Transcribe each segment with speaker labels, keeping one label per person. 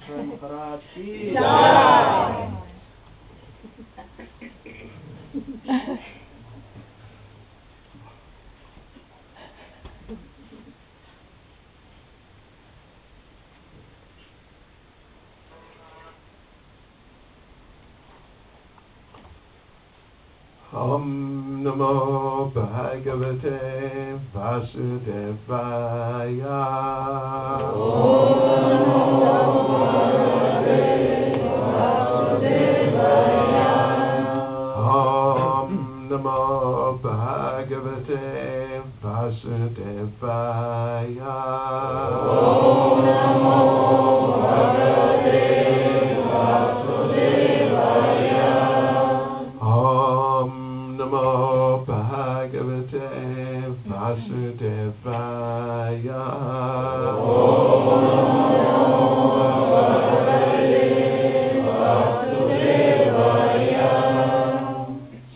Speaker 1: Maharaj ki
Speaker 2: Om Namo Bhagavate Vasudevaya. Om Namo Bhagavate Vasudevaya. Om Namo Bhagavate Vasudevaya. Om Namo Bhagavate Vasudevaya.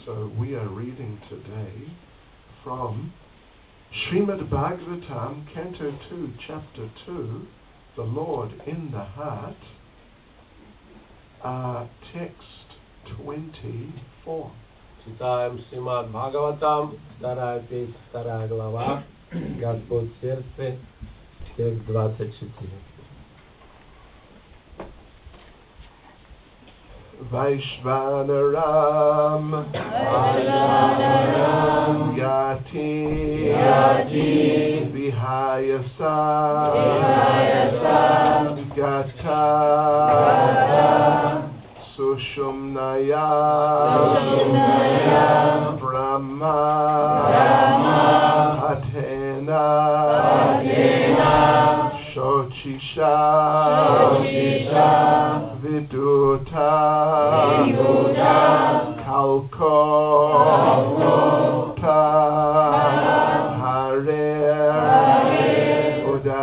Speaker 2: So we are reading today from Srimad Bhagavatam, Canto 2, Chapter 2, The Lord in the Heart, text 24.
Speaker 3: Читаем Srimad Bhagavatam, 2 песня, 2 глава, Господь в сердце, текст 24.
Speaker 2: Vaishvanaram Yati Vihayasa Gata Sushumnaya Brahma Atena Shochisha Viduta Kalkota Hare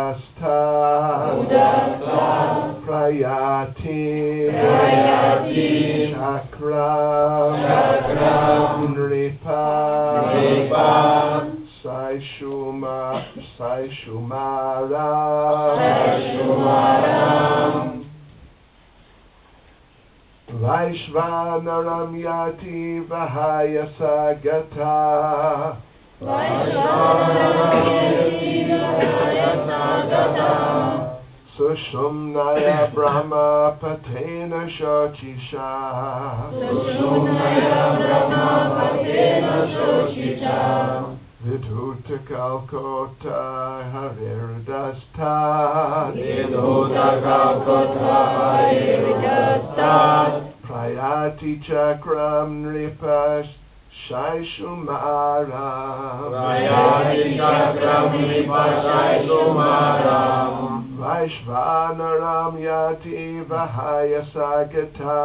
Speaker 2: Udasta Prayati Chakram Nripa Saishumaram Vaishvanaram Yati Vahayasa Gata Sushumnaya Brahma Patena Shochisha Vidhuta Kalkota Harirudastat Prayati Chakram Nripash Shaishumaram Vaishvanaram Yati Vahayasa Gata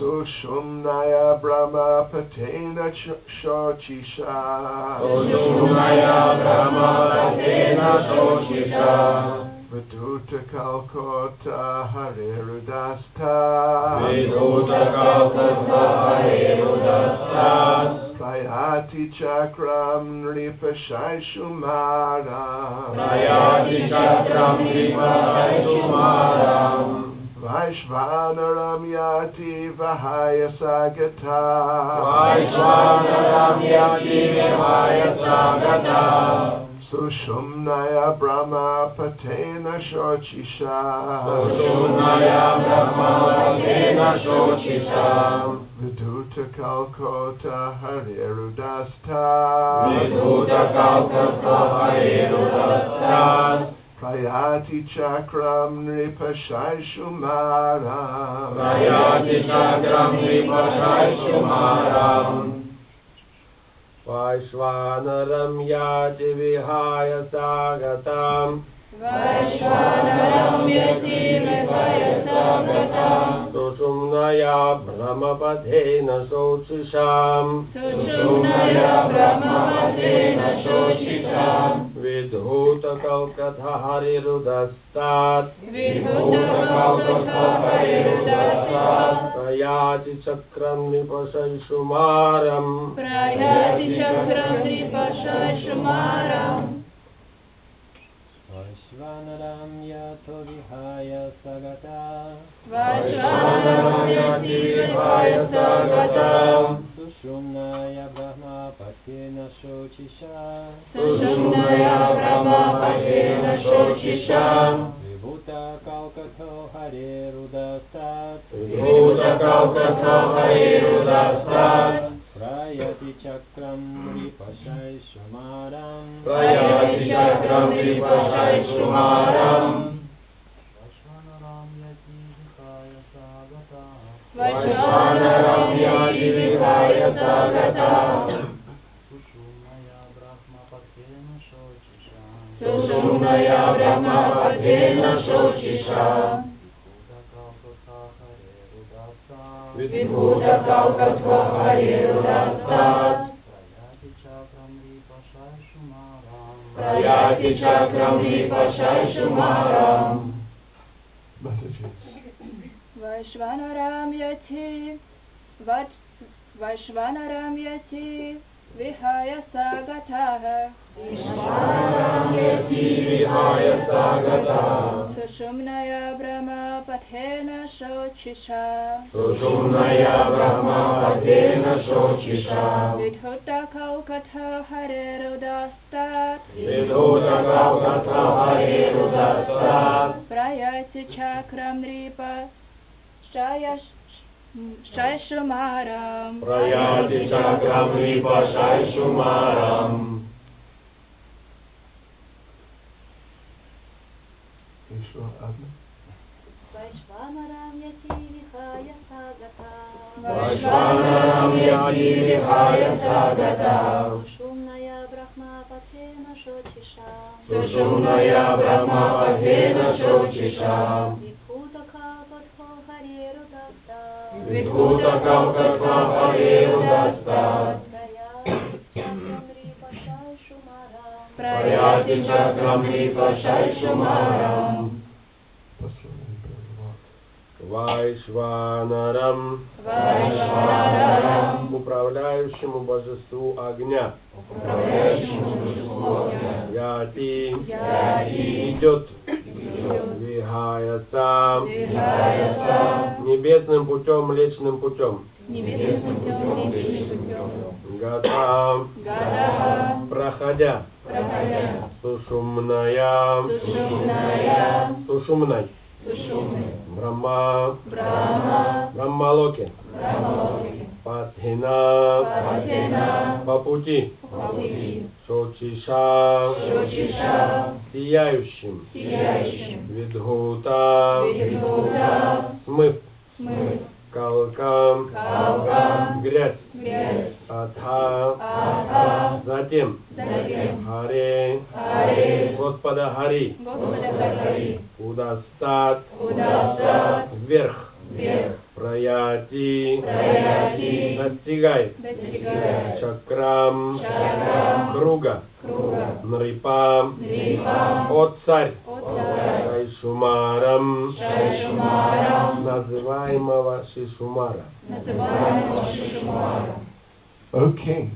Speaker 2: Sushumnaya Brahma Patena Shochisha Viduta Kalkota Harirudastat Prayati Chakram Nripa Shaishumaram Vaishvanaram Yati Vahayasa Gata Sushumnaya Brahma Patena Shochisha Viduta Kalkota Harirudastat Prayati Chakram Nripa Shaishumaram
Speaker 3: Vaishvanaram Yati Vihayasa Gatam Sushumnaya Brahmapadena Shochisam Vidhuta Kalkata Harirudastat Prayati Chakram Nipashaishumaram
Speaker 1: Vaishvanaram yato vihaya sagata.
Speaker 3: Vaishvanaram yati vihaya sagata.
Speaker 1: Sushumnaya brahma patyena shochisha.
Speaker 3: Sushumnaya brahma patyena shochisha.
Speaker 1: Vibhuta kalkato hare rudastat.
Speaker 3: Vibhuta kalkato hare rudastat.
Speaker 1: Prayati chakram ripashai shumaram.
Speaker 3: Prayati chakram ripashai shumaram.
Speaker 1: Vaishvanaram yati vihaya sagata.
Speaker 3: Vaishvanaram yati vihaya sagata.
Speaker 1: Sushumnaya brahma patyena shochisha.
Speaker 3: Sushumnaya brahma patyena shochisha. Vibhuta kalkato hare rudastat.
Speaker 1: Prayati chakram ripashai shumaram.
Speaker 3: Prayati chakram ripashai shumaram.
Speaker 2: Mataji.
Speaker 4: Vaishvanaram yati vihaya sagataha.
Speaker 3: Vaishvanaram yati vihaya sagataha.
Speaker 4: Sushumnaya brahma patyena shochisha.
Speaker 3: Sushumnaya brahma patyena shochisha.
Speaker 4: Vibhuta kalkato hare rudastat.
Speaker 3: Vibhuta kalkato hare rudastat.
Speaker 4: Prayati chakram ripashai shumaram.
Speaker 3: Prayati chakram ripashai shumaram.
Speaker 2: Ishwar Adna.
Speaker 5: Vaishvanaram yati vihaya sagata.
Speaker 3: Vaishvanaram yati vihaya sagata.
Speaker 5: Sushumnaya brahma patyena shochisha.
Speaker 3: Sushumnaya brahma patyena shochisha.
Speaker 5: Vibhuta kalkato hare rudastat.
Speaker 3: Vibhuta kalkato hare rudastat.
Speaker 5: Prayati chakram ripashai shumaram.
Speaker 3: Prayati chakram ripashai shumaram. Вайшванарам, управляющему божеству огня, Яти, идет, Вихаяса, небесным путем, млечным путем, Гата, проходя, Сушумная, Сушумной, Брахма, Брахмалоке, Патхина, по пути, Шочиша, сияющим, Видхута, смыв, Калка, грязь, Атха, затем, Харе, Господа Хари, Удастат, вверх, Праяти, достигает, Чакрам, круга, Нрипа, от царь, Шайшумарам, называемого Шишумара.
Speaker 2: O king,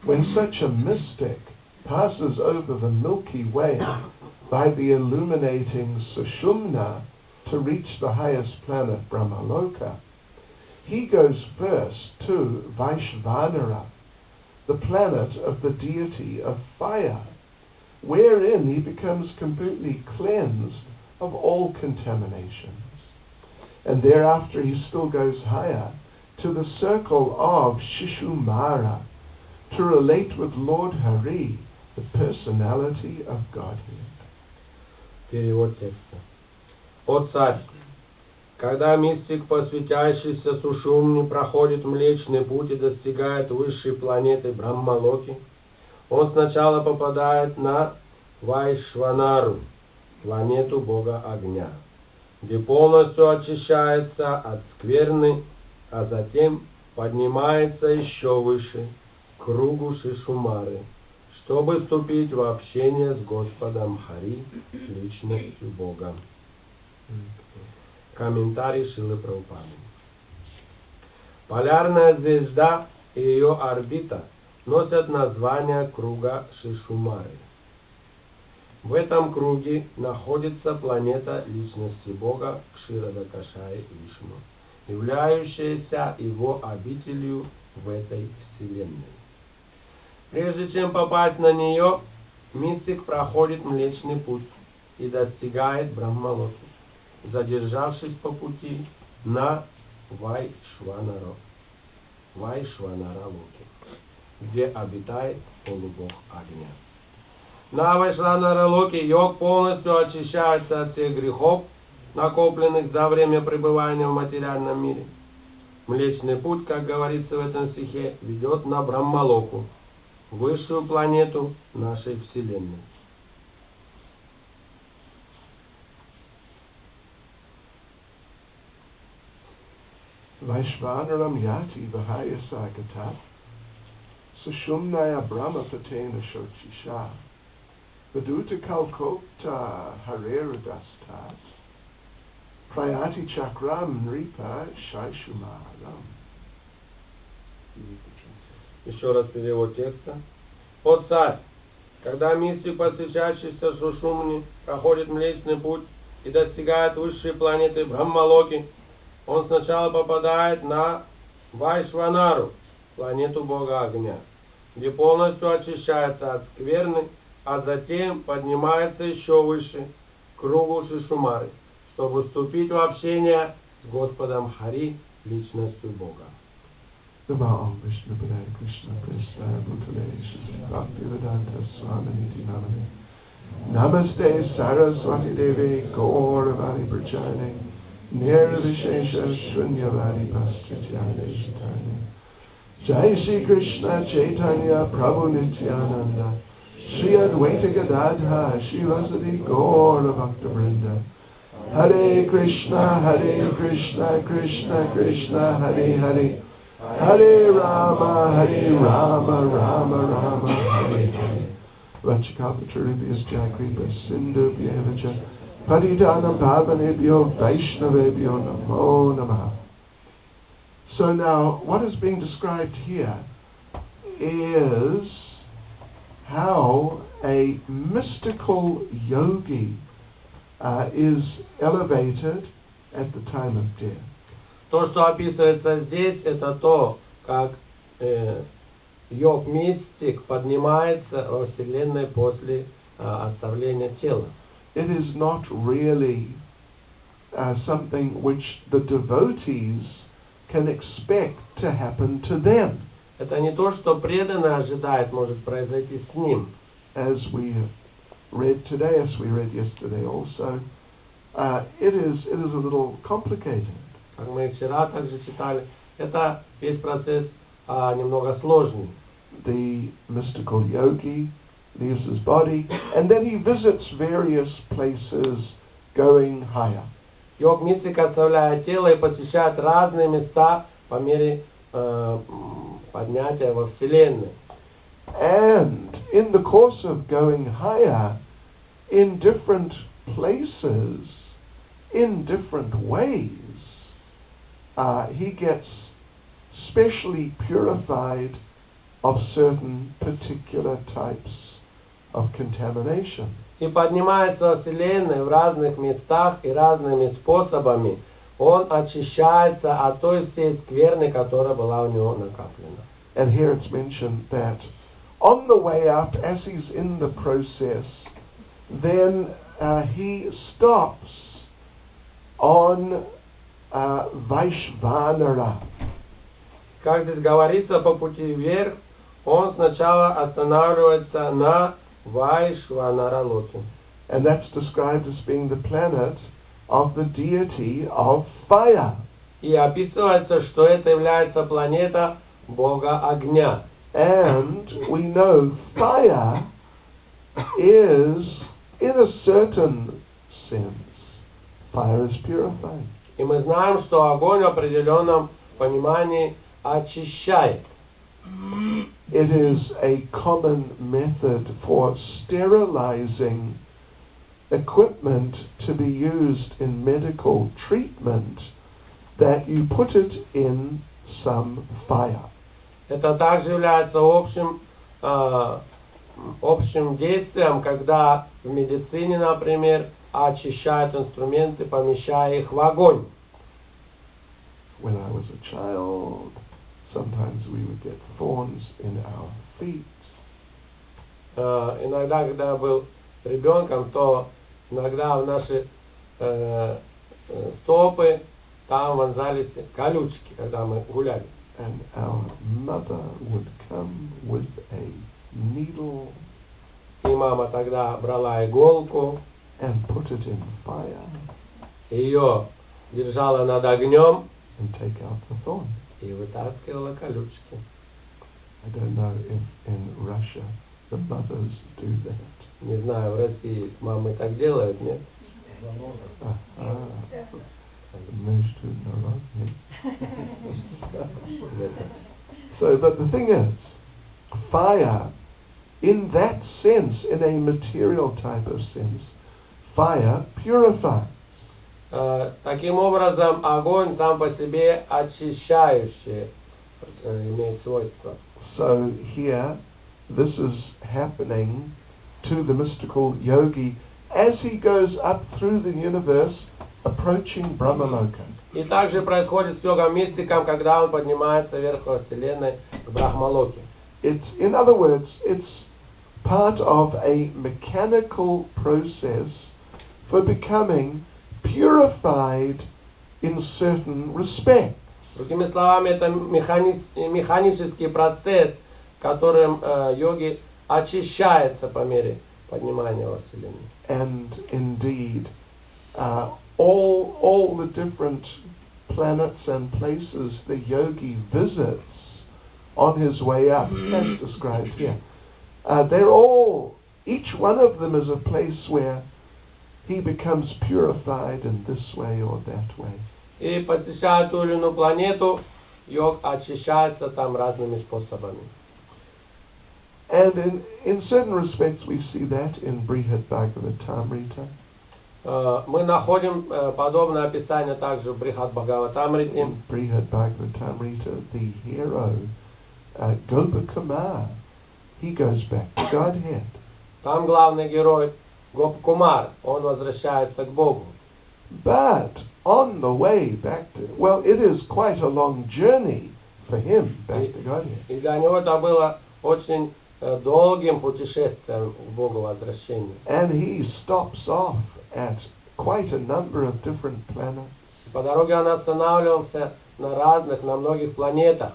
Speaker 2: when such a mystic passes over the Milky Way by the illuminating Sushumna to reach the highest planet Brahmaloka, he goes first to Vaishvanara, the planet of the deity of fire, wherein he becomes completely cleansed of all contaminations. And thereafter he still goes higher to the circle of Shishumara to relate with Lord Hari, the personality of Godhead.
Speaker 3: Перевод текста. О царь! Когда мистик, посвятящийся Сушумне, проходит Млечный Путь и достигает высшей планеты Брахмалоки, он сначала попадает на Вайшванару, планету Бога Огня, где полностью очищается от скверны, а затем поднимается еще выше, к кругу Шишумары, чтобы вступить в общение с Господом Хари, личностью Бога. Комментарий Шрилы Прабхупады. Полярная звезда и ее орбита носят название круга Шишумары. В этом круге находится планета личности Бога Кширадакашая Вишну, являющаяся его обителью в этой вселенной. Прежде чем попасть на нее, мистик проходит Млечный Путь и достигает Брахмалоки, задержавшись по пути на Вайшванара Локе, где обитает полубог огня. На Вайшванара Локе йог полностью очищается от всех грехов, накопленных за время пребывания в материальном мире. Млечный Путь, как говорится в этом стихе, ведет на Брахмалоку, высшую планету нашей Вселенной.
Speaker 2: Vaishvanaram yati vahayasagata sushumnaya brahmapatena shochisha vaduta kalkota harerudastat prayati chakram nripa shaishumaram.
Speaker 3: Еще раз перевод текста. «О царь, когда мистик, посвящающийся Сушумни, проходит Млечный Путь и достигает высшей планеты Брахмалоки, он сначала попадает на Вайшванару, планету Бога Огня, где полностью очищается от скверны, а затем поднимается еще выше, к кругу Шишумары, чтобы вступить в общение с Господом Хари, личностью Бога».
Speaker 2: Namo Vishnu Padaya Krishna Prestaya Bhutale Shri Bhakti Swami Namane Namaste Saraswati Devi Gauravani Prachane Nirvishesha Shunyavadi Pastrityane Shitane Jai Shri Krishna Chaitanya Prabhu Nityananda Shri Advaita Gadadha Shri Vasadi Gaura Bhakta Vrinda Hare Krishna Krishna Krishna Hare Hare Hare Rama, Rama Rama, Hare Hare. Vachikapataribhyas Jagripas Sindhu Vyavacha Padidana Bhavanebhyo Vaishnavebhyo Namo Namaha. So now, what is being described here is how a mystical yogi is elevated at the time of death.
Speaker 3: То, что описывается здесь, это то, как йог-мистик поднимается во Вселенной после оставления тела.
Speaker 2: It is not really something which the devotees can expect to happen to them.
Speaker 3: Это не то, что преданный ожидает, может произойти с ним.
Speaker 2: As we read today, as we read yesterday also, it is a little complicated.
Speaker 3: Как мы вчера также читали, это весь процесс немного сложный.
Speaker 2: The mystical yogi leaves his body, and then he visits various places going higher.
Speaker 3: Йог-мистик оставляет тело и посещает разные места по мере поднятия во Вселенной.
Speaker 2: And in the course of going higher, in different places, in different ways, he gets specially purified of certain particular types of contamination.
Speaker 3: И поднимается во Вселенной в разных местах и разными способами. Он очищается от той всей скверны, которая была у него накоплена.
Speaker 2: And here it's mentioned that on the way up, as he's in the process, then he stops on Vaishvanara.
Speaker 3: Как здесь говорится, по пути вверх, он сначала останавливается на Вайшванара Локе.
Speaker 2: And that's described as being the planet of the deity of fire.
Speaker 3: И описывается, что это является планета Бога Огня.
Speaker 2: And we know fire is, in a certain sense, fire is purifying.
Speaker 3: И мы знаем, что огонь в определенном понимании очищает.
Speaker 2: It is a common method for sterilizing equipment to be used in medical treatment, that you put it in some fire.
Speaker 3: Это также является общим общим действием, когда в медицине, например, очищают инструменты, помещая их в огонь.
Speaker 2: When I was a child, sometimes we would get thorns in our feet.
Speaker 3: Иногда, когда я был ребенком, то иногда в наши стопы там вонзались колючки, когда мы гуляли.
Speaker 2: And our mother would come with a needle
Speaker 3: И мама тогда брала иголку,
Speaker 2: and put it in fire
Speaker 3: ее держала над огнем
Speaker 2: and take out the thorn.
Speaker 3: и вытаскивала колючки.
Speaker 2: I don't know if in Russia the mothers do that.
Speaker 3: Не знаю, в России мамы так делают, нет?
Speaker 2: Между народами. So, but the thing is, fire, in that sense, in a material type of sense, fire purifies.
Speaker 3: Таким образом, огонь сам по себе очищающий имеет свойство.
Speaker 2: So here, this is happening to the mystical yogi as he goes up through the universe, approaching Brahmaloka.
Speaker 3: И также происходит с йогом-мистиком, когда он поднимается вверх во Вселенной к Брахмалоке.
Speaker 2: It's, in other words, it's part of a mechanical process for becoming purified in certain respects.
Speaker 3: Другими словами, это механический процесс, которым йоги очищается по мере поднимания во Вселенной.
Speaker 2: And indeed, all the different planets and places the yogi visits on his way up, as described here, they're all, each one of them is a place where he becomes purified in this way or that way.
Speaker 3: И посещая ту или иную планету, йог очищается там разными способами.
Speaker 2: And in certain respects we see that in Srimad Bhagavatam.
Speaker 3: Мы находим подобное описание также в Брихат Бхагаватамрите.
Speaker 2: In Srimad Bhagavatam, the hero, Gopakumar, he goes back to Godhead.
Speaker 3: Там главный герой Гопкумар, он возвращается к Богу.
Speaker 2: But on the way back to, well, it is quite a long journey for him back to Godhead.
Speaker 3: И для него это было очень долгим путешествием к Богу возвращения.
Speaker 2: And he stops off at quite a number of different planets.
Speaker 3: По дороге он останавливался на многих планетах.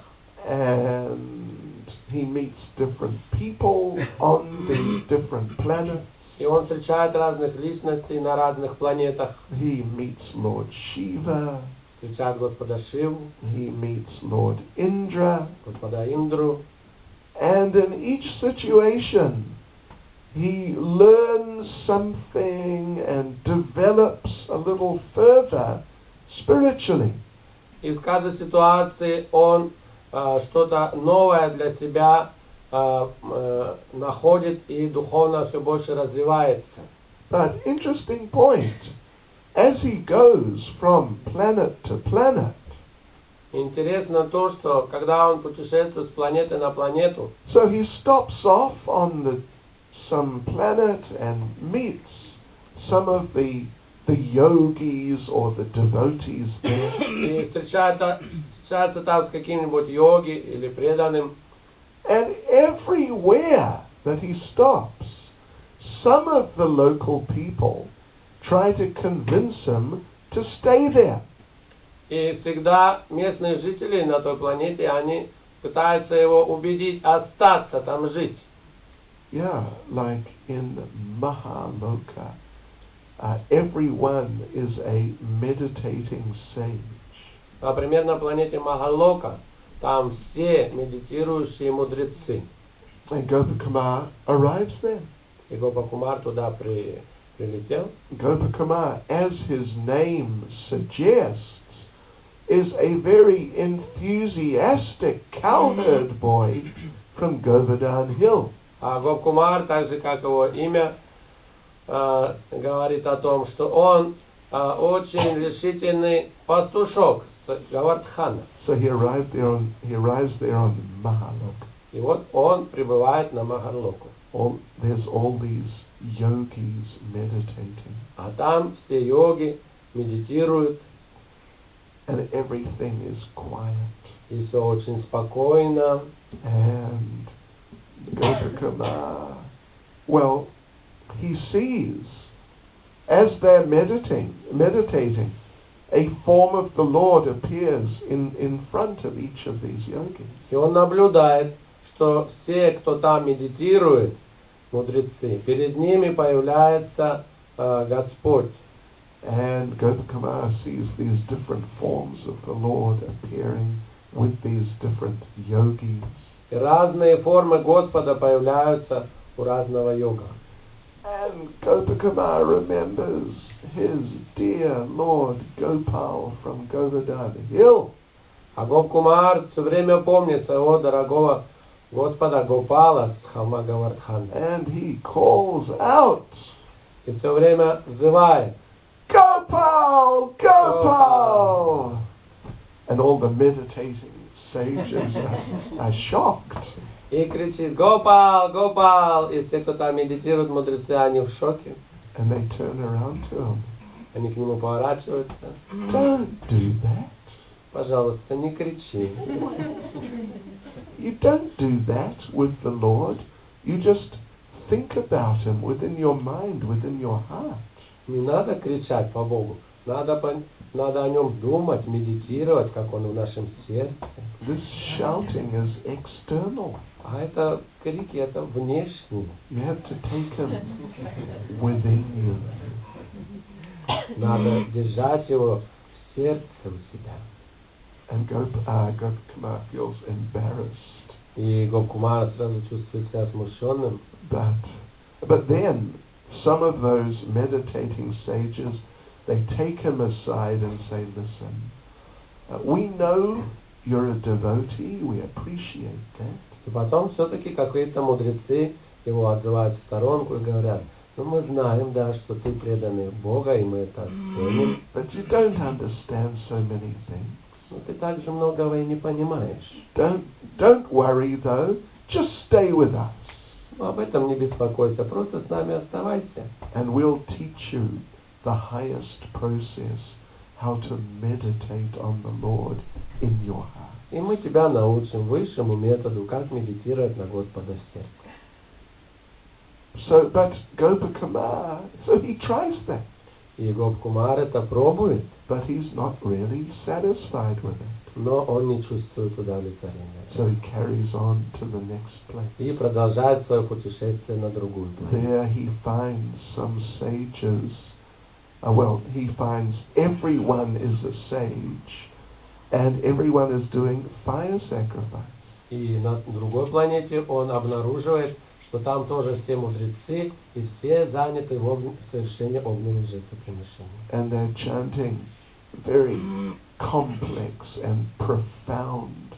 Speaker 2: And he meets different people on the different planets.
Speaker 3: И он встречает разных личностей на разных планетах.
Speaker 2: He meets Lord Shiva.
Speaker 3: Встречает Господа Шиву.
Speaker 2: He meets Lord Indra.
Speaker 3: Господа Индру.
Speaker 2: And in each situation, he learns something and develops a little further spiritually.
Speaker 3: И в каждой ситуации он что-то новое для себя находит и духовно все больше развивается.
Speaker 2: But interesting point, as he goes from planet to planet,
Speaker 3: Интересно то, что когда он путешествует с планеты на планету,
Speaker 2: so he stops off on some planet and meets some of the yogis or the devotees there.
Speaker 3: и встречается там с каким-нибудь йоги или преданным,
Speaker 2: And everywhere that he stops, some of the local people try to convince him to stay there.
Speaker 3: и всегда местные жители на той планете, они пытаются его убедить остаться там жить.
Speaker 2: Yeah, like in Mahaloka, everyone is a meditating sage.
Speaker 3: Например, на планете Махалока там все медитирующие мудрецы.
Speaker 2: And Gopakumar arrives there.
Speaker 3: И Гопакумар туда прилетел.
Speaker 2: Gopakumar, as his name suggests, is a very enthusiastic cowherd boy from Govardhan Hill.
Speaker 3: А Гопкумар, так же как его имя, говорит о том, что он очень решительный пастушок с Гавардхана.
Speaker 2: So he arrives there on Mahaloka.
Speaker 3: И вот он прибывает на Махарлоку.
Speaker 2: there's all these yogis meditating.
Speaker 3: А там все йоги медитируют,
Speaker 2: And everything is quiet.
Speaker 3: и все очень спокойно.
Speaker 2: And Gopakama, well, he sees, as they're meditating, a form of the Lord appears in front of each of these yogis.
Speaker 3: И он наблюдает, что все, кто там медитирует, мудрецы, перед ними появляется Господь.
Speaker 2: And Gopakama sees these different forms of the Lord appearing with these different yogis.
Speaker 3: И разные формы Господа появляются у разного йога.
Speaker 2: And Gopakama remembers his dear Lord Gopal from Govardhan Hill.
Speaker 3: А Гопкумар все время помнит своего дорогого Господа Гопала с холма Говардхана.
Speaker 2: And he calls out,
Speaker 3: И все время взывает:
Speaker 2: Gopal! Gopal! And all the meditating sages are shocked.
Speaker 3: И кричит: Гопал! Гопал! И все, кто там медитирует, мудрецы, они в шоке.
Speaker 2: And they turn around to him.
Speaker 3: Они к нему поворачиваются.
Speaker 2: Don't do that.
Speaker 3: Пожалуйста, не кричи.
Speaker 2: You don't do that with the Lord. You just think about him within your mind, within your heart.
Speaker 3: Не надо кричать по Богу. Надо о нем думать, медитировать, как он в нашем сердце.
Speaker 2: This shouting is external.
Speaker 3: А это крики, это внешние.
Speaker 2: You have to take him within you.
Speaker 3: Надо держать его в сердце у себя.
Speaker 2: And Gopakama feels embarrassed.
Speaker 3: И Гопкумар сразу чувствует себя смущенным.
Speaker 2: But then some of those meditating sages, they take him aside and say, listen, we know you're a devotee, we appreciate that.
Speaker 3: И потом все-таки какие-то мудрецы его отзывают в сторонку и говорят: ну мы знаем, да, что ты преданный Бога, и мы это ценим.
Speaker 2: But you don't understand so many things.
Speaker 3: Но ты так же многого и не понимаешь.
Speaker 2: Don't worry though, just stay with us.
Speaker 3: Но об этом не беспокойся, просто с нами оставайся.
Speaker 2: And we'll teach you the highest process, how to meditate on the Lord in your heart.
Speaker 3: И мы тебя научим высшему методу, как медитировать на Господа в сердце.
Speaker 2: But Gopakama, so he tries that.
Speaker 3: И Гопкумар это пробует,
Speaker 2: But he's not really satisfied with it.
Speaker 3: но он не чувствует удовлетворения.
Speaker 2: So he carries on to the next place.
Speaker 3: И продолжает свое путешествие на другую планету.
Speaker 2: There he finds some sages. He finds everyone is a sage, and everyone is doing fire sacrifice.
Speaker 3: И на другой планете он обнаруживает, что там тоже все мудрецы, и все заняты в совершении огненных жертвоприношений.
Speaker 2: And they're chanting very complex and profound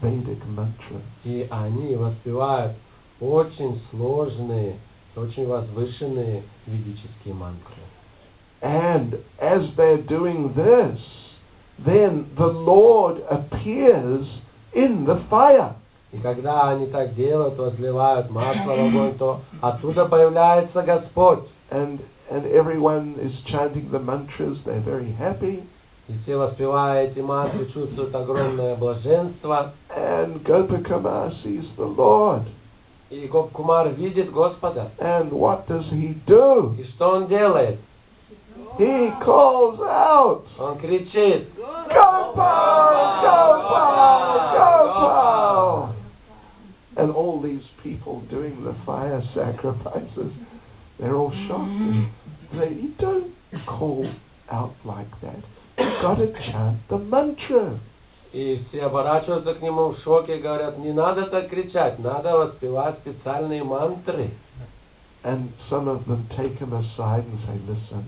Speaker 2: Vedic mantras.
Speaker 3: И они воспевают очень сложные, очень возвышенные ведические мантры.
Speaker 2: And as they're doing this, then the Lord appears in the fire.
Speaker 3: И когда они так делают, возливают масло в огонь, то оттуда появляется Господь.
Speaker 2: And everyone is chanting the mantras, they're very happy.
Speaker 3: И все, воспевая эти мантры, чувствуют огромное блаженство.
Speaker 2: And Gopakama sees the Lord.
Speaker 3: И Гопкумар видит Господа.
Speaker 2: And what does he do?
Speaker 3: И что он делает?
Speaker 2: He calls out,
Speaker 3: Он кричит:
Speaker 2: Gopal! Gopal! Gopal! And all these people doing the fire sacrifices, they're all shocked. You don't call out like that. You've got to chant the mantra.
Speaker 3: И все оборачиваются к нему в шоке и говорят: не надо так кричать, надо воспевать специальные мантры.
Speaker 2: And some of them take him aside and say, listen,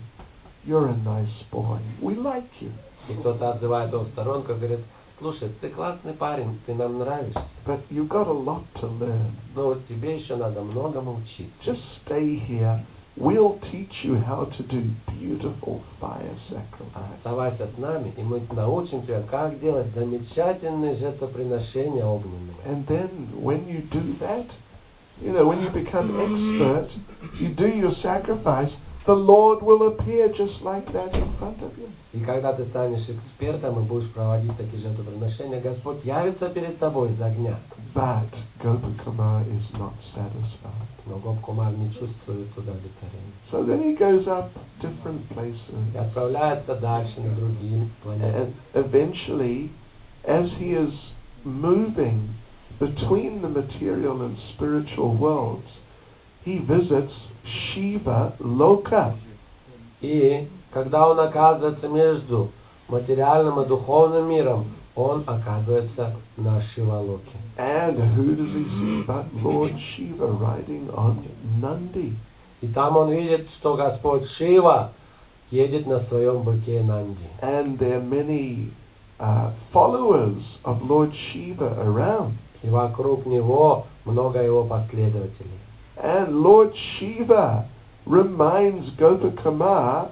Speaker 2: you're a nice boy. We like you.
Speaker 3: И кто-то отзывает его в сторонку и говорит: слушай, ты классный парень, ты нам нравишься.
Speaker 2: But you've got a lot to learn.
Speaker 3: Но вот тебе еще надо многому учиться.
Speaker 2: Just stay here. We'll teach you how to do beautiful fire sacrifice.
Speaker 3: Оставайся с нами, и мы научим тебя, как делать замечательные жертвоприношения огненные.
Speaker 2: And then when you do that, You know, when you become expert, you do your sacrifice, the Lord will appear just like that in front of you.
Speaker 3: И когда ты станешь экспертом и будешь проводить такие жертвоприношения, Господь явится перед тобой из огня.
Speaker 2: But Gopakumar is not satisfied.
Speaker 3: Но Гоп-Кумар не чувствует удовлетворения.
Speaker 2: So then he goes up different places.
Speaker 3: И отправляется дальше на другие планеты.
Speaker 2: And eventually, as he is moving between the material and spiritual worlds, he visits Shiva Loka.
Speaker 3: И когда он оказывается между материальным и духовным миром, он оказывается на Шивалоке.
Speaker 2: And who does he see but Lord Shiva riding on Nandi?
Speaker 3: И там он видит, что Господь Шива едет на своем быке Нанди.
Speaker 2: And there are many followers of Lord Shiva around.
Speaker 3: И вокруг него много его последователей.
Speaker 2: And Lord Shiva reminds Gopakumar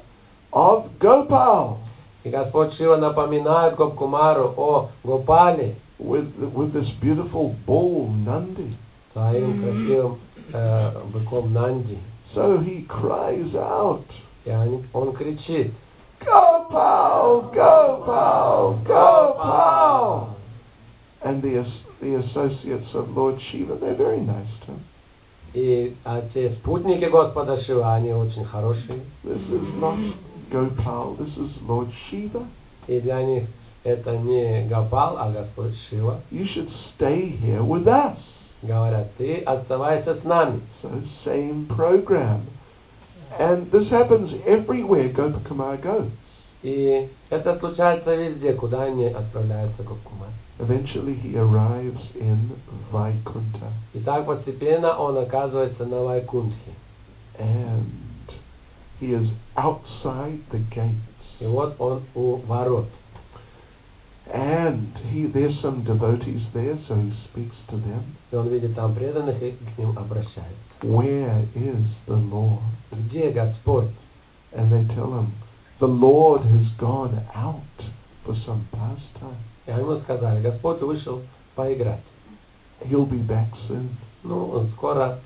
Speaker 2: of Gopal.
Speaker 3: И Господь Шива напоминает Гоп-Кумару о Гопале
Speaker 2: with this beautiful bull Nandi.
Speaker 3: своим красивым быком Нанди.
Speaker 2: So he cries out,
Speaker 3: И он кричит:
Speaker 2: Gopal, Gopal, Gopal! And the associates of Lord Shiva, they're very nice to him.
Speaker 3: И те спутники Господа Шива, они очень хорошие.
Speaker 2: This is not Gopal, this is Lord Shiva.
Speaker 3: И для них это не Гопал, а Господь Шива.
Speaker 2: You should stay here with us.
Speaker 3: Говорят: ты оставайся с нами.
Speaker 2: So same program. And this happens everywhere Gopakumar goes.
Speaker 3: И это случается везде, куда они отправляются Гоп-Кумар.
Speaker 2: Eventually he arrives in Vaikuntha.
Speaker 3: И так постепенно он оказывается на Вайкунтхе.
Speaker 2: And he is outside the gates.
Speaker 3: И вот он у ворот.
Speaker 2: And there's some devotees there, so he speaks to them.
Speaker 3: И он видит там преданных и к ним обращается.
Speaker 2: Where is the Lord?
Speaker 3: Где Господь?
Speaker 2: And they tell him, the Lord has gone out for some pastime.
Speaker 3: И они ему сказали: Господь вышел поиграть.
Speaker 2: He'll be back soon.
Speaker 3: Ну, он скоро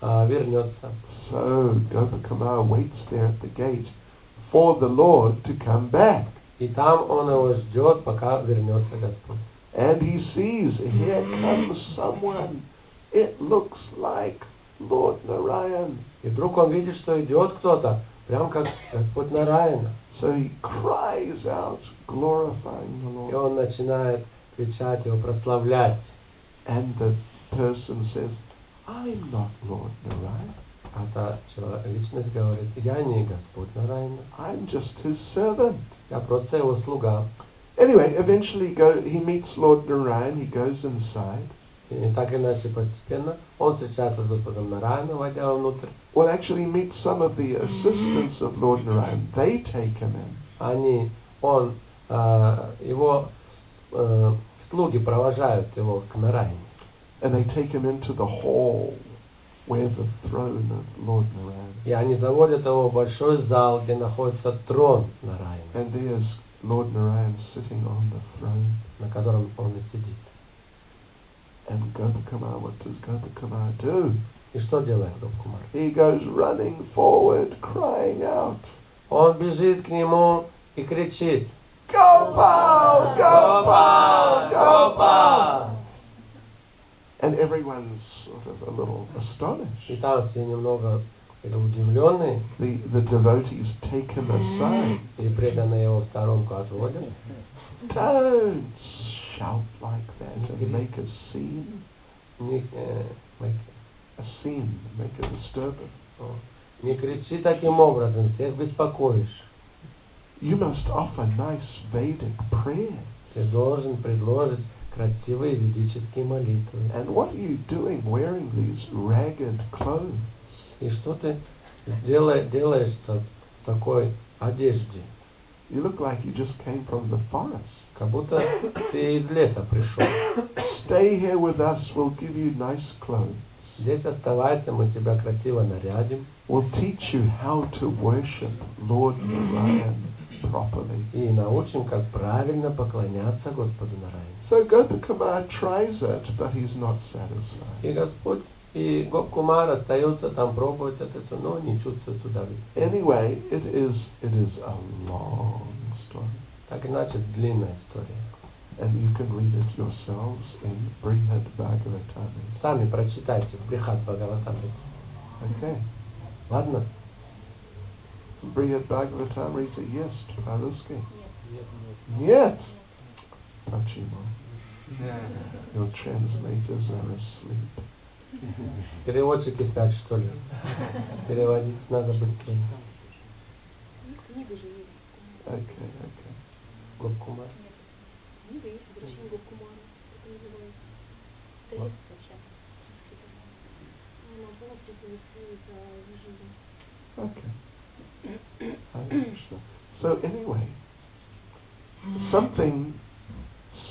Speaker 3: вернется.
Speaker 2: So Gopakumar waits there at the gate for the Lord to come back.
Speaker 3: И там он его ждет, пока вернется Господь.
Speaker 2: And he sees, here comes someone. It looks like Lord Narayan.
Speaker 3: И вдруг он видит, что идет кто-то, прям как Господь Нараяна.
Speaker 2: So he cries out, glorifying the
Speaker 3: И
Speaker 2: Lord.
Speaker 3: он начинает кричать его, прославлять.
Speaker 2: And the person says, I'm not Lord Narayan.
Speaker 3: А та личность говорит: я не Господь Нараяна,
Speaker 2: I'm just his servant.
Speaker 3: я просто его слуга.
Speaker 2: Anyway, eventually he meets Lord Narayan, he goes inside.
Speaker 3: И так иначе постепенно он встречается с Господом Нараяна, войдя внутрь.
Speaker 2: Well, actually meets some of the assistants of Lord Narayan. They take him in.
Speaker 3: Его слуги провожают его к Нараяне.
Speaker 2: And they take him into the hall where the throne of Lord Narayan.
Speaker 3: И они заводят его в большой зал, где находится трон Нараяна,
Speaker 2: And there's Lord Narayan sitting on the throne.
Speaker 3: на котором он и сидит.
Speaker 2: And Gopakumar, what does Gopakumar do?
Speaker 3: И что делает Гоп-Кумар?
Speaker 2: He goes running forward, crying out,
Speaker 3: Он бежит к нему и кричит:
Speaker 2: Gopal! Gopal! Gopal!
Speaker 3: Гопал!
Speaker 2: And everyone's sort of a little astonished.
Speaker 3: И там все немного удивленные,
Speaker 2: The devotees take him aside.
Speaker 3: и преданные его в сторонку отводят.
Speaker 2: Don't shout like that and make a scene. A scene, make a disturbance.
Speaker 3: Не кричи таким образом, всех беспокоишь.
Speaker 2: You must offer nice Vedic prayers.
Speaker 3: Ты должен предложить красивые ведические молитвы.
Speaker 2: And what are you doing wearing these ragged clothes?
Speaker 3: И что ты делаешь в такой одежде?
Speaker 2: You look like you just came from the forest.
Speaker 3: Как будто ты из леса пришел.
Speaker 2: Stay here with us, we'll give you nice clothes.
Speaker 3: Здесь оставайся, мы тебя красиво нарядим.
Speaker 2: We'll teach you how to worship Lord Narayan properly.
Speaker 3: И научим, как правильно поклоняться Господу Нараяне.
Speaker 2: So Gopakumar tries it, but he's not satisfied.
Speaker 3: И Господь И Гоп-Кумар остается там пробовать это все, но не чувствует удовольствия.
Speaker 2: Anyway, it is a long story.
Speaker 3: Так иначе длинная история.
Speaker 2: And you can read it yourselves in Srimad Bhagavatam.
Speaker 3: Сами прочитайте в Бхакти Бхагаватам.
Speaker 2: Okay.
Speaker 3: Ладно?
Speaker 2: Srimad Bhagavatam Rita, yes, по-русски? Нет. Почему? Your translators are asleep.
Speaker 3: Переводчики спят, что ли? Переводить надо быстрее.
Speaker 2: Okay.
Speaker 3: Гоп-Кумар.
Speaker 2: Okay. So anyway, something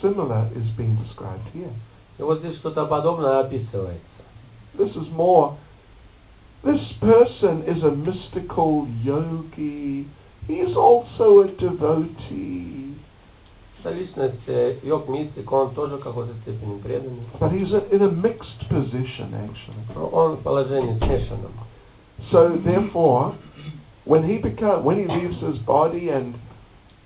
Speaker 2: similar is being described here.
Speaker 3: И вот здесь что-то подобное описывается.
Speaker 2: This is more, this person is a mystical yogi. He is also a devotee.
Speaker 3: Эта личность, йог-мистик, он тоже в какой-то степени преданный.
Speaker 2: But he's in a mixed position, actually.
Speaker 3: Он в положении смешанном.
Speaker 2: So therefore, when he leaves his body and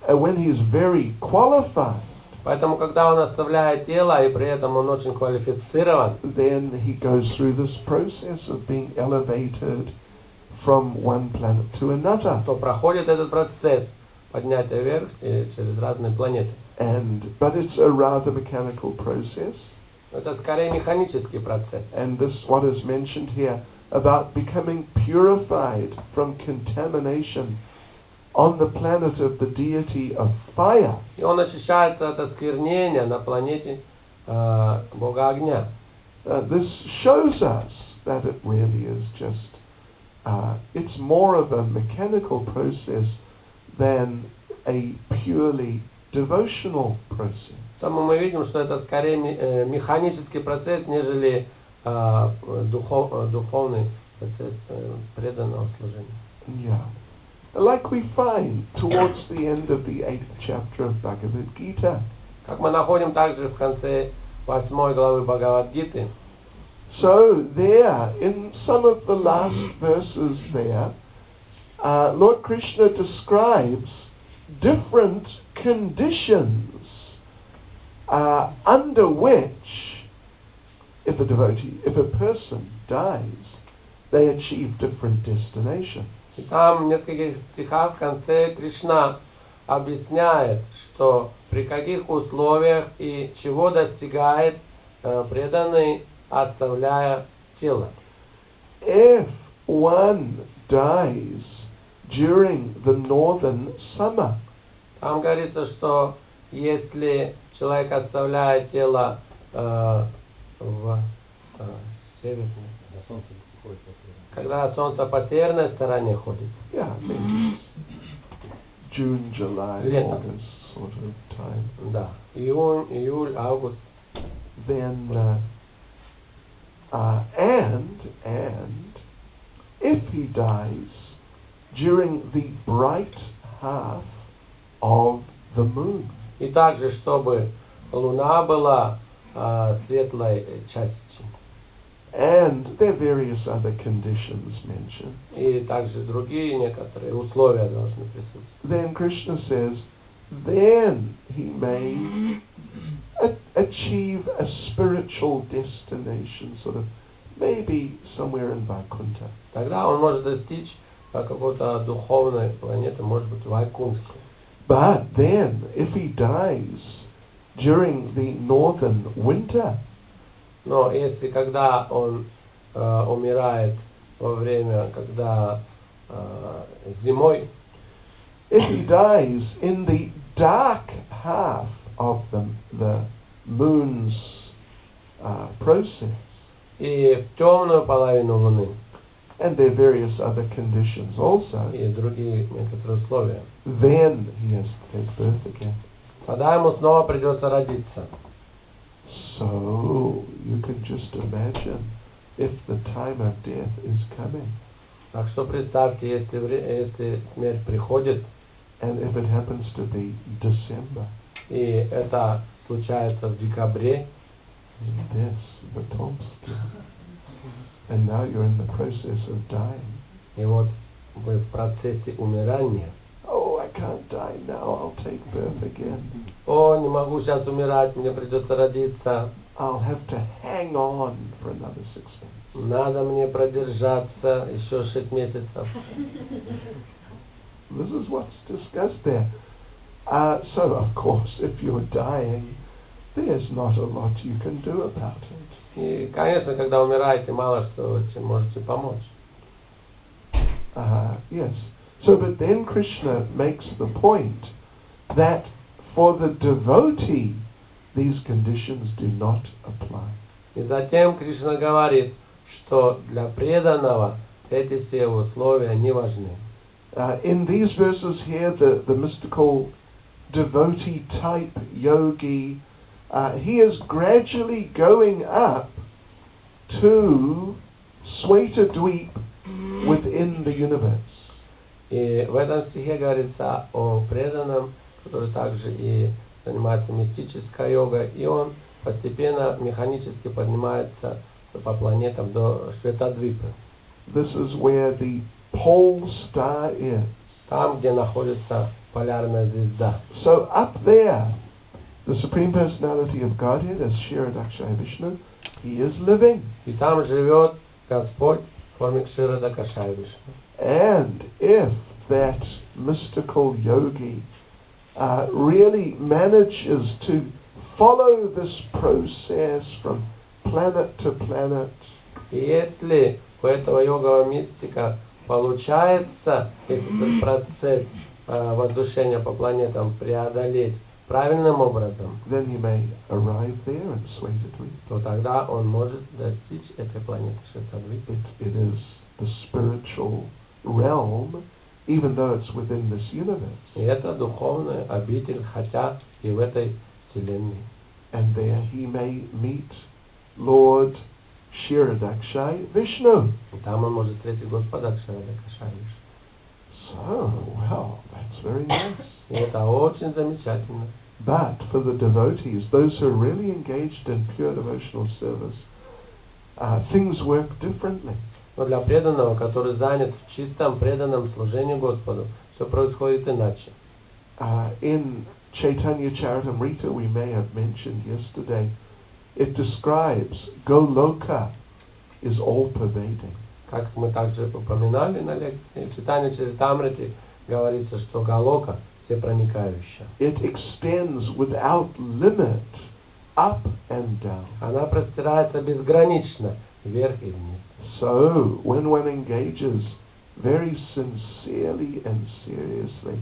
Speaker 2: when he is very qualified,
Speaker 3: Поэтому, когда он оставляет тело, и при этом он очень квалифицирован,
Speaker 2: then he goes through this process of being elevated from one planet to another.
Speaker 3: то проходит этот процесс поднятия вверх через разные планеты.
Speaker 2: But it's a rather mechanical process.
Speaker 3: Это скорее механический процесс.
Speaker 2: And this, what is mentioned here about becoming purified from contamination on the planet of the deity of fire.
Speaker 3: И он очищается от осквернения на планете Бога огня.
Speaker 2: This shows us that it really is just, it's more of a mechanical process than a purely devotional process.
Speaker 3: Тому мы видим, что это скорее механический процесс, нежели духовный процесс преданного служения.
Speaker 2: Yeah. Like we find towards the end of the 8th chapter of Bhagavad Gita.
Speaker 3: Как мы находим также в конце 8 главы Бхагавад-гиты.
Speaker 2: So there, in some of the last verses there, Lord Krishna describes different conditions under which, if a person dies, they achieve different destinations.
Speaker 3: И там в нескольких стихах в конце Кришна объясняет, что при каких условиях и чего достигает преданный, оставляя тело.
Speaker 2: If one dies during the northern summer,
Speaker 3: Там говорится, что если человек оставляет тело в северной, когда солнце по северной стороне ходит,
Speaker 2: yeah, maybe June, July,
Speaker 3: Летом.
Speaker 2: August sort of time,
Speaker 3: да, июль, август,
Speaker 2: then and if he dies during the bright half of the moon,
Speaker 3: и также, чтобы луна была светлой частью,
Speaker 2: and there are various other conditions mentioned,
Speaker 3: и также другие некоторые условия должны присутствовать.
Speaker 2: then Krishna says, then he may achieve a spiritual destination, sort of maybe somewhere in Vaikuntha.
Speaker 3: Тогда он может достичь какой-то духовной планеты, может быть, Вайкунтхи.
Speaker 2: But then, if he dies during the northern winter,
Speaker 3: Но если когда он умирает во время, когда зимой,
Speaker 2: if he dies in the dark half of the moon's process,
Speaker 3: и в темную половину Луны,
Speaker 2: and there are various other conditions also,
Speaker 3: и другие некоторые условия,
Speaker 2: then he has to take birth again.
Speaker 3: тогда ему снова придется родиться.
Speaker 2: So you can just imagine if the time of death is coming,
Speaker 3: Так что представьте, если смерть приходит,
Speaker 2: and if it happens to be December,
Speaker 3: и это случается в декабре,
Speaker 2: yes, в Томске, And now you're in the process of dying.
Speaker 3: И вот вы в процессе умирания.
Speaker 2: Oh, I can't die now, I'll take birth again.
Speaker 3: О, не могу сейчас умирать, мне придется родиться.
Speaker 2: I'll have to hang on for another 6 months.
Speaker 3: Надо мне продержаться еще 6 месяцев.
Speaker 2: This is what's discussed there. So, of course, if you're dying, there's not a lot you can do about it.
Speaker 3: И, конечно, когда умираете, мало что чем можете помочь.
Speaker 2: Yes. So, but then Krishna makes the point that for the devotee, these conditions do not apply.
Speaker 3: И затем Кришна говорит, что для преданного эти все условия не важны.
Speaker 2: In these verses here, the mystical devotee type yogi, he is gradually going up to Svetadweep within the universe.
Speaker 3: И в этом стихе говорится о преданном, который также и занимается мистической йогой, и он постепенно механически поднимается по планетам до Светадвипы.
Speaker 2: This is where the pole star is.
Speaker 3: Там, где находится полярная звезда.
Speaker 2: So up there, the Supreme Personality of Godhead, as Kshirodakshaya Vishnu, he is living.
Speaker 3: И там живет Господь в форме Кширадакшая Вишну.
Speaker 2: And if that mystical yogi really manages to follow this process from planet to planet,
Speaker 3: и если у этого йогового мистика получается этот процесс возвышения по планетам преодолеть правильным образом,
Speaker 2: then he may arrive there and Svetadweep.
Speaker 3: то тогда он может достичь этой планеты Светадвипы.
Speaker 2: It is the spiritual realm, even though it's within this universe.
Speaker 3: И это духовная обитель, хотя и в этой вселенной.
Speaker 2: And there he may meet Lord Kshirodakshaya Vishnu.
Speaker 3: И там он может встретить Господа Кширадакшая Вишну.
Speaker 2: So, well, that's very nice.
Speaker 3: И это очень замечательно.
Speaker 2: But for the devotees, those who are really engaged in pure devotional service, things work differently.
Speaker 3: Но для преданного, который занят в чистом преданном служении Господу, все происходит иначе.
Speaker 2: In Chaitanya Charitamrita, we may have mentioned yesterday, it describes Goloka is all-pervading.
Speaker 3: Как мы также упоминали на лекции, в Чайтанья Чаритамрите говорится, что Галока всепроникающая.
Speaker 2: It extends without limit, up and down.
Speaker 3: Она простирается безгранично, вверх и вниз.
Speaker 2: So, when one engages very sincerely and seriously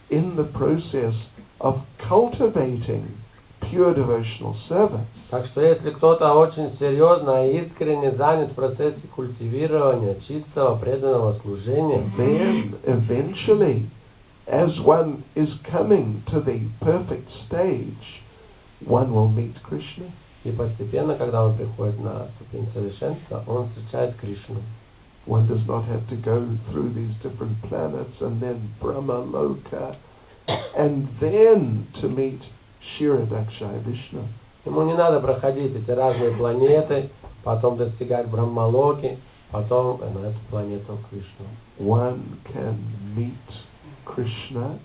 Speaker 2: in the process of cultivating pure devotional service,
Speaker 3: Так что если кто-то очень серьезно и искренне занят в процессе культивирования чистого преданного служения,
Speaker 2: then eventually, as one is coming to the perfect stage, one will meet Krishna.
Speaker 3: и постепенно, когда он приходит на ступень совершенства, он встречает Кришну.
Speaker 2: One does not have to go through these different planets and then Brahma Loka and then to meet Kshirodakshaya Vishnu.
Speaker 3: Ему не надо проходить эти разные планеты, потом достигать Брахмалоки, потом на эту планету Кришну.
Speaker 2: One can meet Krishna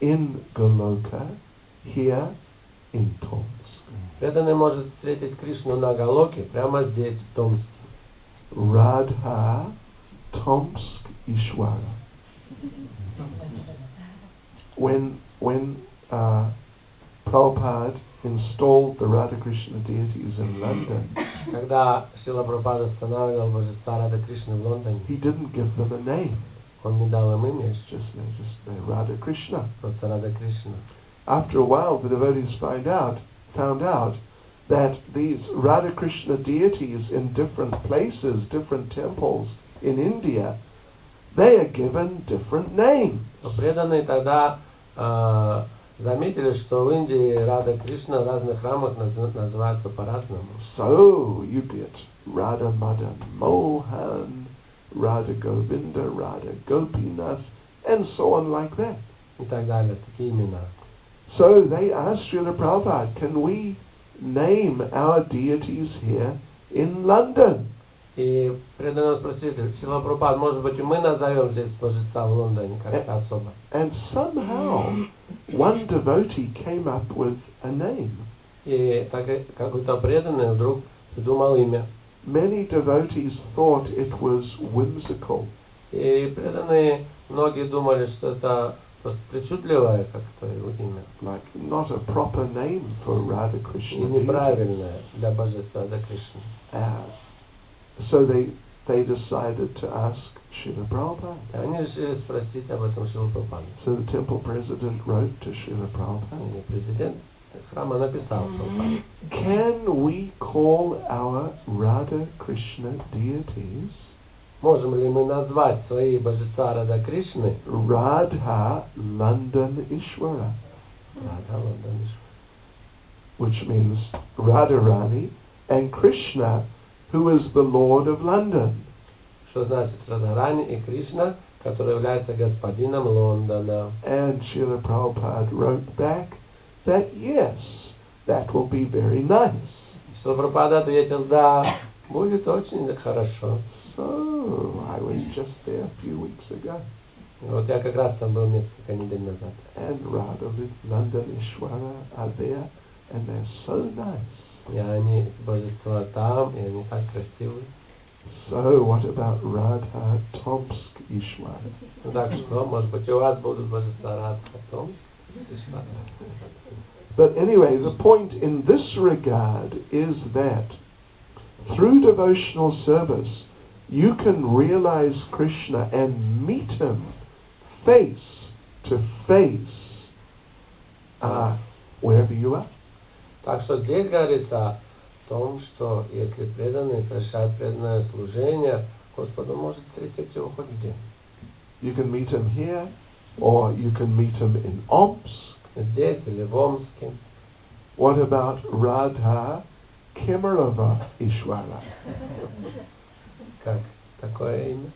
Speaker 2: in Goloka, here in Tomsk.
Speaker 3: Преданный может встретить Кришну на Галоке, прямо здесь, в Томске.
Speaker 2: Radha Tomsk Ishwara. When Prabhupada installed the Radha Krishna deities in London,
Speaker 3: Когда Шрила Прабхупада устанавливал божества Рады Кришны в Лондоне,
Speaker 2: he didn't give them a name,
Speaker 3: он не дал им имя,
Speaker 2: just Radha Krishna.
Speaker 3: просто Рада Кришна.
Speaker 2: After a while, the devotees found out that these Radha Krishna deities in different places, different temples in India, they are given different names.
Speaker 3: Но преданные тогда заметили, что в Индии Рада Кришна в разных храмах называются по-разному.
Speaker 2: So you get Radha Madan Mohan, Radha Govinda, Radha Gopinath, and so on like that.
Speaker 3: И так далее, такие имена.
Speaker 2: So they asked Srila Prabhupada, can we name our deities here in London.
Speaker 3: И преданные спросили, Шрила Прабхупад, может быть, и мы назовем здесь божества в Лондоне как-то особо.
Speaker 2: And somehow one devotee came up with a name.
Speaker 3: И какой-то преданный вдруг придумал имя.
Speaker 2: Many devotees thought it was whimsical.
Speaker 3: И преданные, многие думали, что это просто причудливое как-то имя.
Speaker 2: Like not a proper name for Radha
Speaker 3: И
Speaker 2: Krishna.
Speaker 3: неправильное для божества Рада Кришны.
Speaker 2: So they decided to ask Srila Prabhupada.
Speaker 3: Они решили спросить об этом Шрилу Прабхупаду.
Speaker 2: So the temple president wrote to Srila Prabhupada.
Speaker 3: И президент храма написал Прабхупаду.
Speaker 2: Can we call our Radha Krishna deities
Speaker 3: Можем ли мы назвать свои божества Рада Кришны
Speaker 2: Radha London Ishwara?
Speaker 3: Рада Лондон,
Speaker 2: Which means Radharani and Krishna, who is the Lord of London.
Speaker 3: что значит Радхарани и Кришна, который является господином Лондона.
Speaker 2: And Srila Prabhupada wrote back that yes, that will be very nice.
Speaker 3: Шрила Прабхупада ответил, да, будет очень хорошо.
Speaker 2: So I was just there a few weeks ago.
Speaker 3: И вот я как раз там был несколько недель назад.
Speaker 2: And Radha London Ishwara are there, and they're so nice.
Speaker 3: И они, божества там, и они так красивые.
Speaker 2: So what about Radha Tomsk Ishwara?
Speaker 3: Ну так что, может быть, у вас будут божества Радха Том?
Speaker 2: But anyway, the point in this regard is that through devotional service, you can realize Krishna and meet him face to face wherever you are.
Speaker 3: Так что здесь говорится о том, что если преданный совершает преданное служение, Господу может встретить его хоть где.
Speaker 2: You can meet him here, or you can meet him in Omsk.
Speaker 3: Здесь или в Омске.
Speaker 2: What about Radha Kemerova Ishwara?
Speaker 3: Как? Такое имя?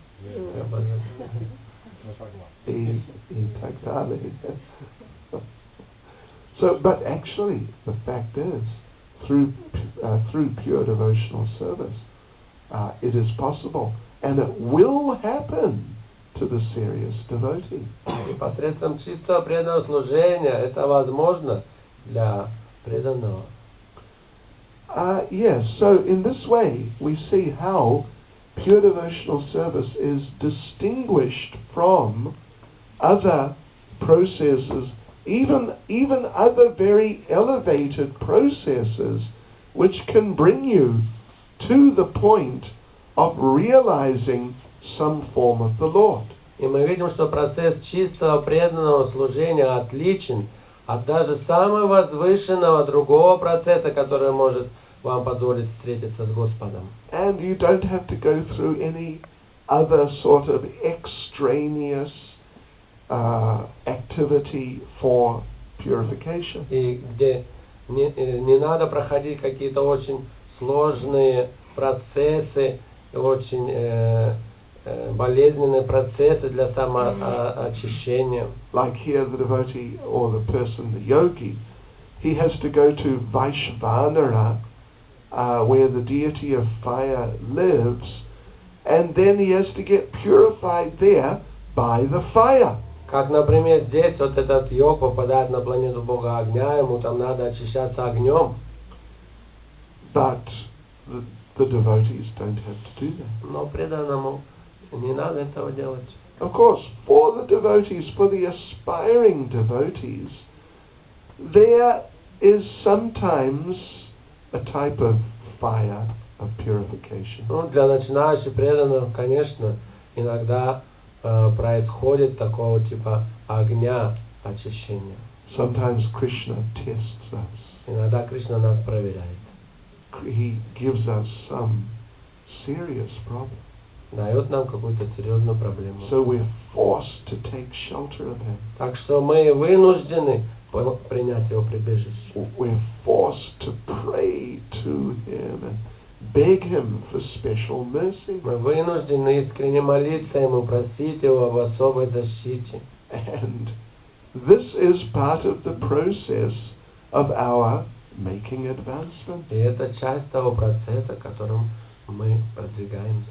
Speaker 2: И так далее. So, but actually, the fact is, through pure devotional service, it is possible, and it will happen to the serious devotee.
Speaker 3: И посредством чистого преданного служения это возможно для преданного.
Speaker 2: Yes, so in this way, we see how pure devotional service is distinguished from other processes, even other very elevated processes, which can bring you to the point of realizing some form of the Lord.
Speaker 3: И мы видим, что процесс чистого преданного служения отличен от даже самого возвышенного другого процесса, который может вам позволить встретиться с Господом.
Speaker 2: And you don't have to go through any other sort of extraneous activity for purification.
Speaker 3: И где не надо проходить какие-то очень сложные процессы, очень болезненные процессы для самоочищения.
Speaker 2: Like here, the devotee or the person, the yogi, he has to go to Vaishvanara, where the deity of fire lives, and then he has to get purified there by the fire.
Speaker 3: Как, например, здесь вот этот йог попадает на планету Бога огня, ему там надо очищаться огнем.
Speaker 2: But the devotees don't have to do that.
Speaker 3: Но преданному не надо этого делать.
Speaker 2: Of course, for the devotees, for the aspiring devotees, there is sometimes a type of fire of purification.
Speaker 3: Ну, для начинающих преданных, конечно, иногда происходит такого типа огня очищения.
Speaker 2: Sometimes Krishna tests us.
Speaker 3: Иногда Кришна нас проверяет.
Speaker 2: He gives us some serious problem.
Speaker 3: Дает нам какую-то серьезную проблему.
Speaker 2: So we're forced to take shelter of him.
Speaker 3: Так что мы вынуждены принять его прибежище.
Speaker 2: We're forced to pray to him and beg him for special mercy.
Speaker 3: Мы вынуждены искренне молиться ему, просить его об особой защите.
Speaker 2: And this is part of the process of our making advancement.
Speaker 3: И это часть того процесса, которым мы продвигаемся.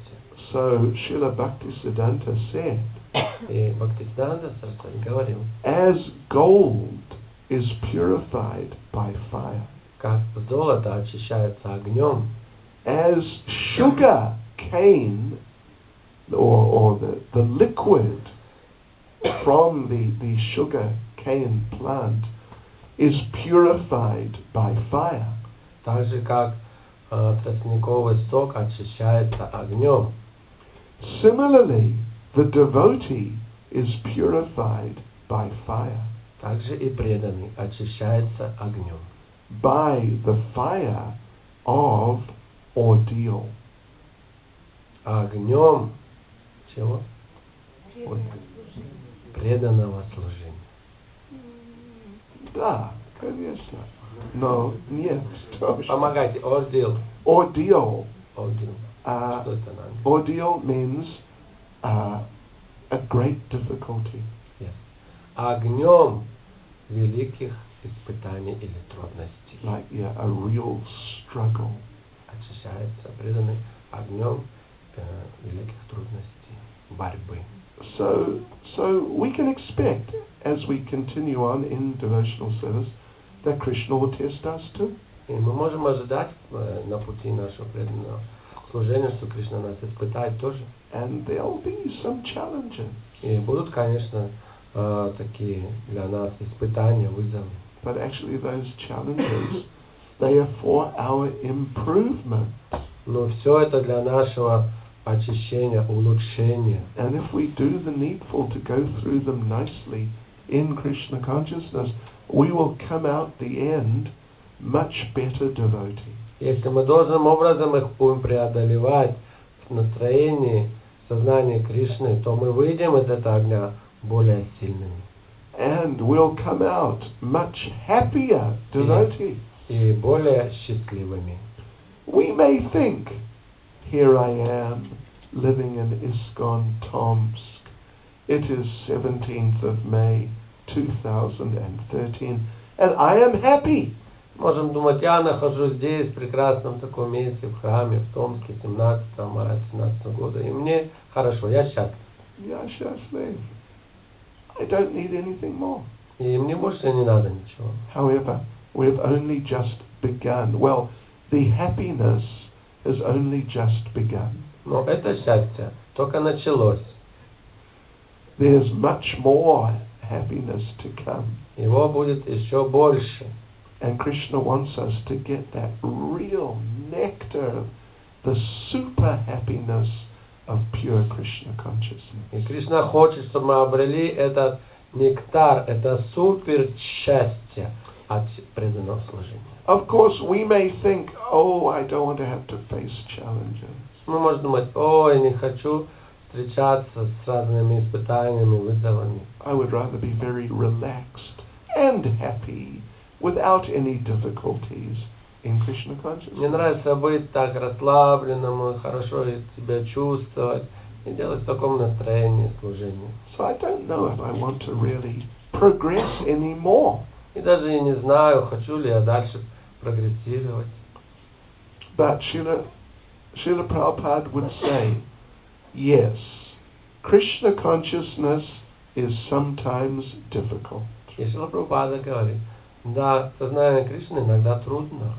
Speaker 2: So Srila Bhaktisiddhanta said,
Speaker 3: И Бхактисиданта Сарасвати говорил,
Speaker 2: as gold is purified by fire,
Speaker 3: как золото очищается огнем,
Speaker 2: as sugar cane or the liquid from the sugar cane plant is purified by fire.
Speaker 3: так же как тростниковый сок очищается огнем.
Speaker 2: Similarly, the devotee is purified by fire,
Speaker 3: Также и преданный очищается огнем.
Speaker 2: by the fire of ordeal.
Speaker 3: Огнем чего? Вот, преданного служения.
Speaker 2: Да, конечно. Но нет.
Speaker 3: Помогайте. Ордил.
Speaker 2: Ordeal.
Speaker 3: Ордил.
Speaker 2: Uh,
Speaker 3: Что это на английском?
Speaker 2: ordeal means a great difficulty.
Speaker 3: Yes. Огнем великих испытаний или трудностей.
Speaker 2: Like, yeah, a real struggle.
Speaker 3: Очищается преданный огнем великих трудностей, борьбы.
Speaker 2: So we can expect, as we continue on in devotional service, that Krishna will test us too.
Speaker 3: И мы можем ожидать на пути нашего преданного служения, что Кришна нас испытает тоже.
Speaker 2: And there'll be some challenges.
Speaker 3: И будут, конечно, такие для нас испытания, вызовы.
Speaker 2: But actually those challenges, they are for our improvement.
Speaker 3: Но все это для нашего очищения, улучшения.
Speaker 2: And if we do the needful to go through them nicely in Krishna consciousness, we will come out the end much better devotee.
Speaker 3: Если мы должным образом их будем преодолевать в настроении, в сознании Кришны, то мы выйдем из этого огня более сильными.
Speaker 2: And we'll come out much happier devotee.
Speaker 3: И более счастливыми.
Speaker 2: We may think, here I am, living in ISKCON Tomsk. It is 17th of May, 2013, and I am happy.
Speaker 3: Можем думать, я нахожусь здесь, в прекрасном таком месте, в храме, в Томске, 17 мая 17 года, и мне хорошо, я счастлив.
Speaker 2: Я счастлив. I don't need anything more.
Speaker 3: И мне больше не надо ничего.
Speaker 2: However, we've only just begun. Well, the happiness has only just begun.
Speaker 3: Но это счастье только началось.
Speaker 2: There's much more happiness to come.
Speaker 3: Его будет еще больше.
Speaker 2: And Krishna wants us to get that real nectar, the super happiness of pure Krishna consciousness.
Speaker 3: И Кришна хочет, чтобы мы обрели этот нектар, это супер счастье от преданного служения.
Speaker 2: Of course, we may think, oh, I don't want to have to face challenges.
Speaker 3: Мы можем думать, ой, не хочу встречаться с разными испытаниями, вызовами.
Speaker 2: I would rather be very relaxed and happy without any difficulties in Krishna
Speaker 3: Мне
Speaker 2: consciousness.
Speaker 3: нравится быть так расслабленным, и хорошо себя чувствовать, и делать в таком настроении служения.
Speaker 2: So I don't know if I want to really progress anymore.
Speaker 3: И даже я не знаю, хочу ли я дальше прогрессировать.
Speaker 2: But Srila Prabhupada would say, yes, Krishna consciousness is sometimes difficult.
Speaker 3: И Шрила Прабхупада говорит, да, сознание Кришны иногда трудно,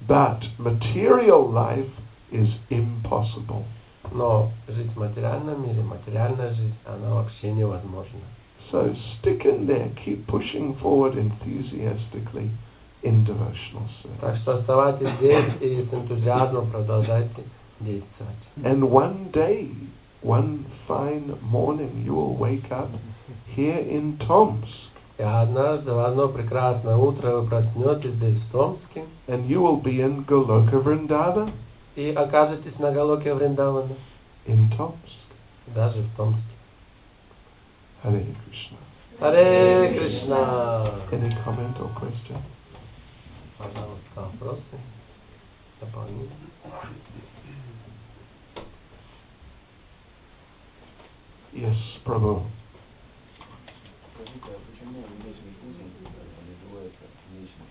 Speaker 2: But material life is impossible.
Speaker 3: но жить в материальном мире, материальная жизнь, она вообще невозможна.
Speaker 2: So stick in there, keep pushing forward enthusiastically in devotional service.
Speaker 3: Так что оставайтесь здесь и с энтузиазмом продолжайте действовать.
Speaker 2: And one day, one fine morning, you will wake up here in Tomsk,
Speaker 3: И однажды, в одно прекрасное утро, вы проснетесь здесь, в Томске,
Speaker 2: and you will be in Goloka Vrindavan
Speaker 3: и окажетесь на Галоке Вриндавана,
Speaker 2: in Tomsk.
Speaker 3: даже в Томске.
Speaker 2: Hare Krishna.
Speaker 3: Харе Кришна!
Speaker 2: Any comment or question?
Speaker 3: Пожалуйста, вопросы? Дополнения?
Speaker 2: Yes, Prabhu.
Speaker 1: Скажите, а почему в вечных путях называется вечный?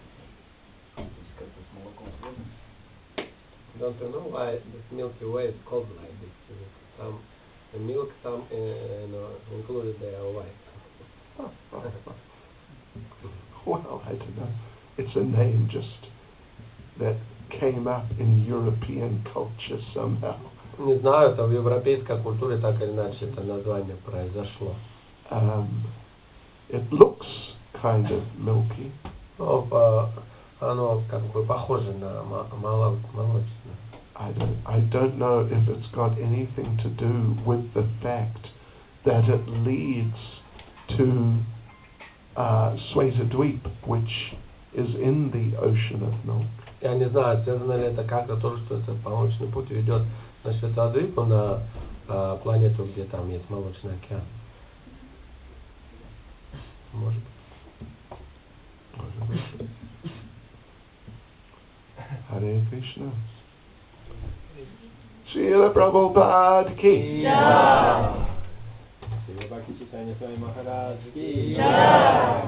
Speaker 3: Don't you know why this Milky Way is called like this? The milk included there are white.
Speaker 2: Well, I don't know. It's a name just that came up in European culture somehow.
Speaker 3: Не знаю, это в европейской культуре так или иначе это название произошло.
Speaker 2: It looks kind of milky.
Speaker 3: Оно как бы похоже на молочное.
Speaker 2: I don't know if it's got anything to do with the fact that it leads to Svetadweep, which is in the ocean of milk.
Speaker 3: Я не знаю, связано ли это как-то тоже, что это молочный путь ведет на Светадвипу, на планету, где там есть молочный океан. Может быть.
Speaker 2: Hare Krishna. Srila Prabhupada ki
Speaker 1: Jai. Srimad Bhakti Chaitanya Swami Maharaj ki Jai.